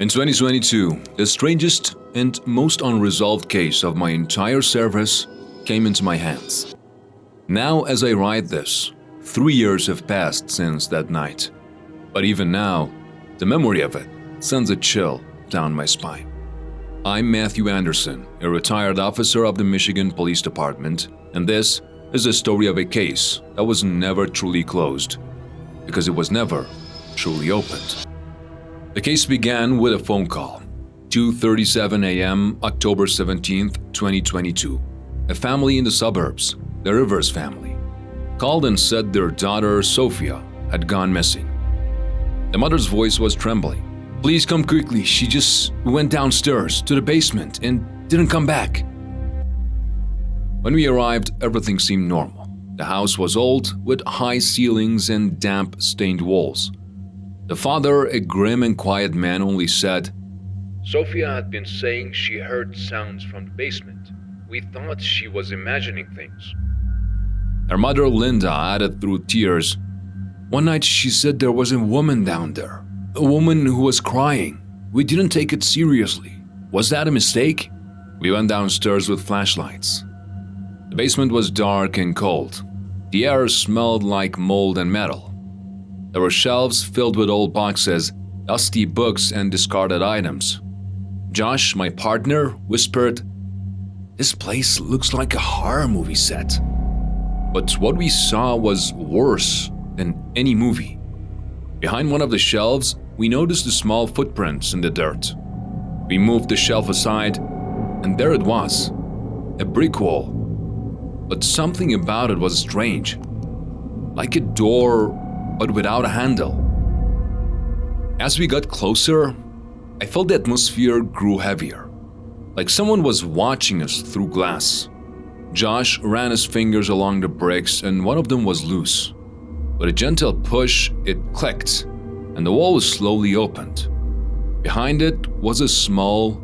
In 2022, the strangest and most unresolved case of my entire service came into my hands. Now, as I write this, 3 years have passed since that night. But even now, the memory of it sends a chill down my spine. I'm Matthew Anderson, a retired officer of the Michigan Police Department, and this is the story of a case that was never truly closed, because it was never truly opened. The case began with a phone call. 2:37 a.m., October 17th, 2022. A family in the suburbs, the Rivers family, called and said their daughter, Sophia, had gone missing. The mother's voice was trembling. "Please come quickly, she just went downstairs to the basement and didn't come back." When we arrived, everything seemed normal. The house was old, with high ceilings and damp-stained walls. The father, a grim and quiet man, only said, "Sophia had been saying she heard sounds from the basement. We thought she was imagining things." Her mother, Linda, added through tears, "One night she said there was a woman down there. A woman who was crying. We didn't take it seriously. Was that a mistake?" We went downstairs with flashlights. The basement was dark and cold. The air smelled like mold and metal. There were shelves filled with old boxes, dusty books, and discarded items. Josh, my partner, whispered, "This place looks like a horror movie set." But what we saw was worse than any movie. Behind one of the shelves, we noticed the small footprints in the dirt. We moved the shelf aside, and there it was, a brick wall. But something about it was strange, like a door, but without a handle. As we got closer, I felt the atmosphere grew heavier, like someone was watching us through glass. Josh ran his fingers along the bricks, and one of them was loose. With a gentle push, it clicked, and the wall slowly opened. Behind it was a small,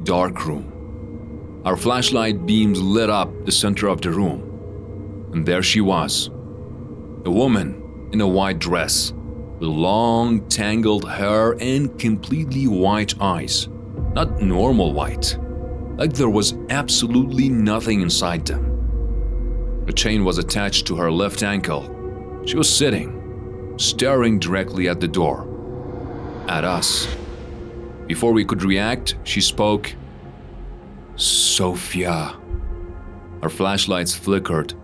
dark room. Our flashlight beams lit up the center of the room, and there she was, a woman in a white dress, with long, tangled hair and completely white eyes. Not normal white, like there was absolutely nothing inside them. A chain was attached to her left ankle. She was sitting, staring directly at the door, at us. Before we could react, she spoke, "Sophia." Our flashlights flickered.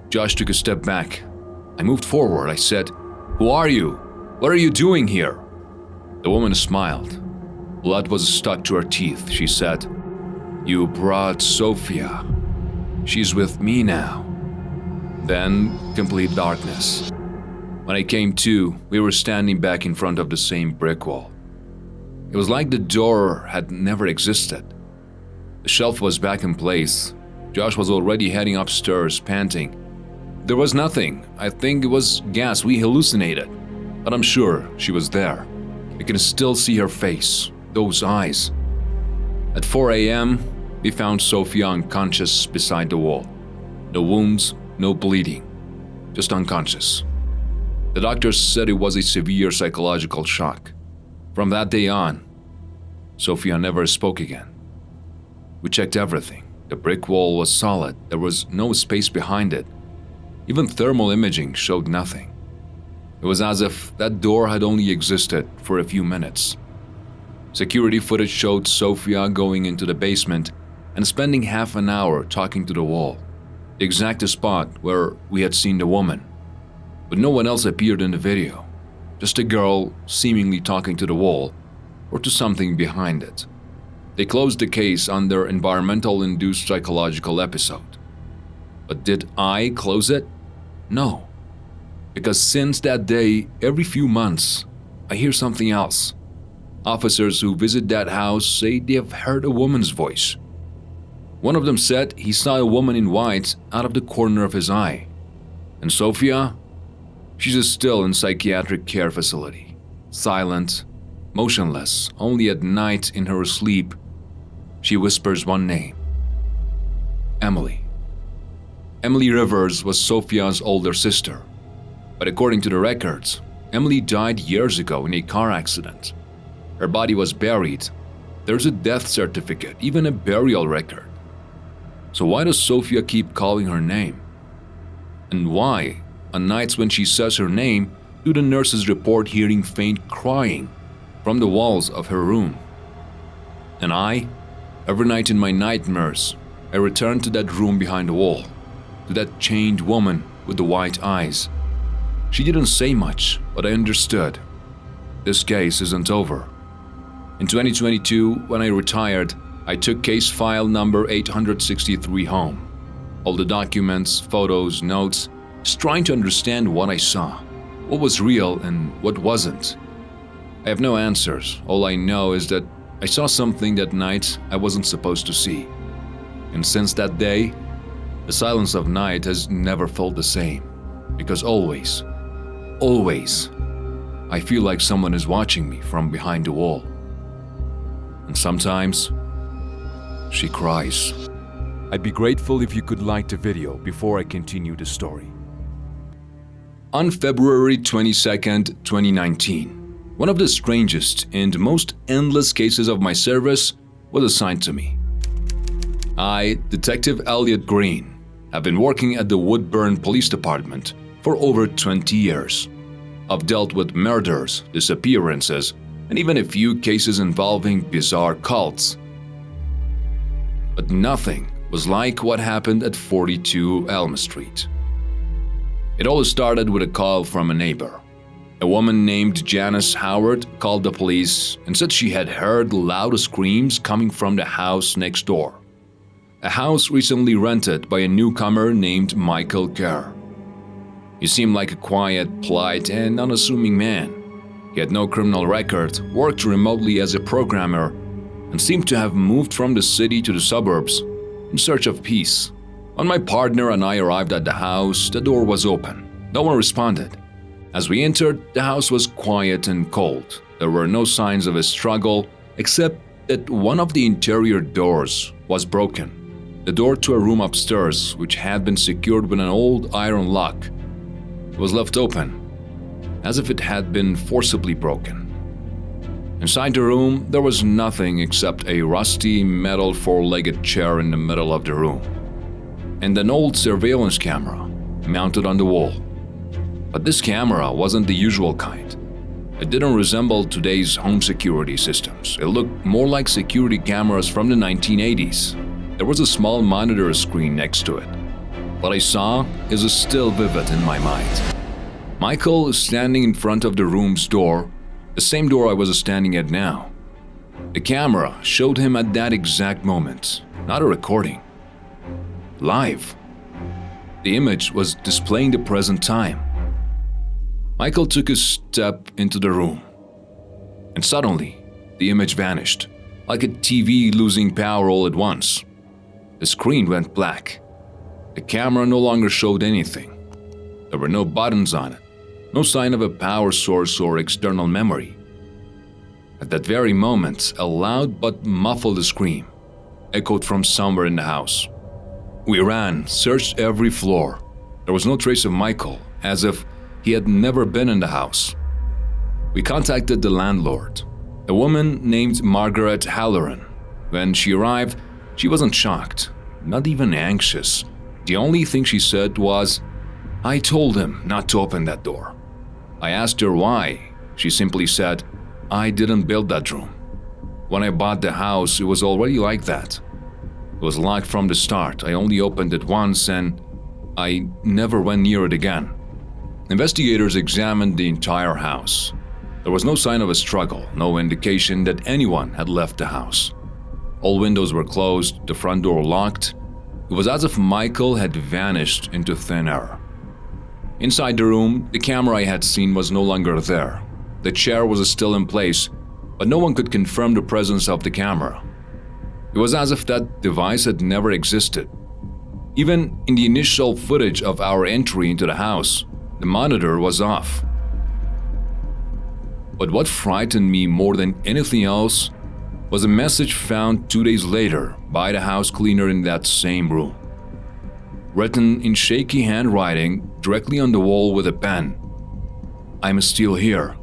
Josh took a step back. I moved forward. I said, "Who are you? What are you doing here?" The woman smiled. Blood was stuck to her teeth. She said, "You brought Sophia. She's with me now." Then, complete darkness. When I came to, we were standing back in front of the same brick wall. It was like the door had never existed. The shelf was back in place. Josh was already heading upstairs, panting. There was nothing. I think it was gas. We hallucinated. But I'm sure she was there. I can still see her face, those eyes. At 4 a.m., we found Sophia unconscious beside the wall. No wounds, no bleeding, just unconscious. The doctors said it was a severe psychological shock. From that day on, Sophia never spoke again. We checked everything. The brick wall was solid. There was no space behind it. Even thermal imaging showed nothing. It was as if that door had only existed for a few minutes. Security footage showed Sophia going into the basement and spending half an hour talking to the wall, the exact spot where we had seen the woman. But no one else appeared in the video, just a girl seemingly talking to the wall or to something behind it. They closed the case under environmental-induced psychological episode. But did I close it? No. Because since that day, every few months, I hear something else. Officers who visit that house say they have heard a woman's voice. One of them said he saw a woman in white out of the corner of his eye. And Sophia? She's still in psychiatric care facility. Silent, motionless, only at night in her sleep, she whispers one name. Emily. Emily Rivers was Sophia's older sister. But according to the records, Emily died years ago in a car accident. Her body was buried. There's a death certificate, even a burial record. So why does Sophia keep calling her name? And why, on nights when she says her name, do the nurses report hearing faint crying from the walls of her room? And every night in my nightmares, I return to that room behind the wall, to that chained woman with the white eyes. She didn't say much, but I understood. This case isn't over. In 2022, when I retired, I took case file number 863 home. All the documents, photos, notes, just trying to understand what I saw, what was real and what wasn't. I have no answers. All I know is that I saw something that night I wasn't supposed to see. And since that day, the silence of night has never felt the same. Because always, I feel like someone is watching me from behind the wall. And sometimes, she cries. I'd be grateful if you could like the video before I continue the story. On February 22nd, 2019, one of the strangest and most endless cases of my service was assigned to me. I, Detective Elliot Green, have been working at the Woodburn Police Department for over 20 years. I've dealt with murders, disappearances, and even a few cases involving bizarre cults. But nothing was like what happened at 42 Elm Street. It all started with a call from a neighbor. A woman named Janice Howard called the police and said she had heard loud screams coming from the house next door. A house recently rented by a newcomer named Michael Kerr. He seemed like a quiet, polite, and unassuming man. He had no criminal record, worked remotely as a programmer, and seemed to have moved from the city to the suburbs in search of peace. When my partner and I arrived at the house, the door was open. No one responded. As we entered, the house was quiet and cold. There were no signs of a struggle, except that one of the interior doors was broken. The door to a room upstairs, which had been secured with an old iron lock, was left open, as if it had been forcibly broken. Inside the room, there was nothing except a rusty metal four-legged chair in the middle of the room, and an old surveillance camera mounted on the wall. But this camera wasn't the usual kind. It didn't resemble today's home security systems. It looked more like security cameras from the 1980s. There was a small monitor screen next to it. What I saw is still vivid in my mind. Michael is standing in front of the room's door, the same door I was standing at now. The camera showed him at that exact moment, not a recording. Live. The image was displaying the present time. Michael took a step into the room, and suddenly, the image vanished, like a TV losing power all at once. The screen went black. The camera no longer showed anything. There were no buttons on it, no sign of a power source or external memory. At that very moment, a loud but muffled scream echoed from somewhere in the house. We ran, searched every floor. There was no trace of Michael, as if he had never been in the house. We contacted the landlord, a woman named Margaret Halloran. When she arrived, she wasn't shocked, not even anxious. The only thing she said was, "I told him not to open that door." I asked her why. She simply said, "I didn't build that room. When I bought the house, it was already like that. It was locked from the start. I only opened it once and I never went near it again." Investigators examined the entire house. There was no sign of a struggle, no indication that anyone had left the house. All windows were closed, the front door locked. It was as if Michael had vanished into thin air. Inside the room, the camera I had seen was no longer there. The chair was still in place, but no one could confirm the presence of the camera. It was as if that device had never existed. Even in the initial footage of our entry into the house, the monitor was off. But what frightened me more than anything else was a message found 2 days later by the house cleaner in that same room. Written in shaky handwriting directly on the wall with a pen. "I'm still here.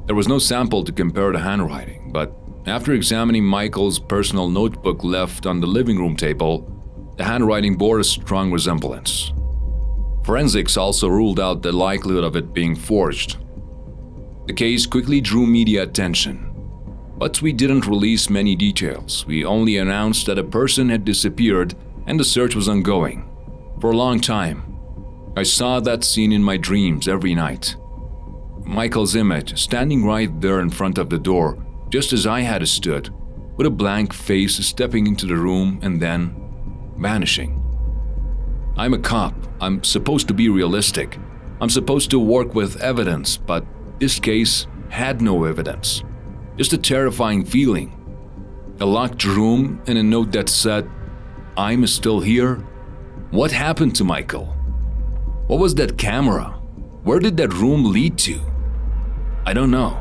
There was no sample to compare the handwriting, but after examining Michael's personal notebook left on the living room table, the handwriting bore a strong resemblance. Forensics also ruled out the likelihood of it being forged. The case quickly drew media attention, but we didn't release many details. We only announced that a person had disappeared and the search was ongoing. For a long time, I saw that scene in my dreams every night. Michael's image standing right there in front of the door, just as I had stood, with a blank face stepping into the room and then vanishing. I'm a cop. I'm supposed to be realistic. I'm supposed to work with evidence, but this case had no evidence. Just a terrifying feeling. A locked room and a note that said, "I'm still here." What happened to Michael? What was that camera? Where did that room lead to? I don't know.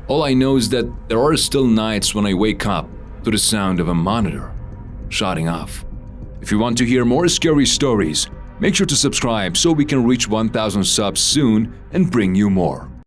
All I know is that there are still nights when I wake up to the sound of a monitor shutting off. If you want to hear more scary stories, make sure to subscribe so we can reach 1,000 subs soon and bring you more.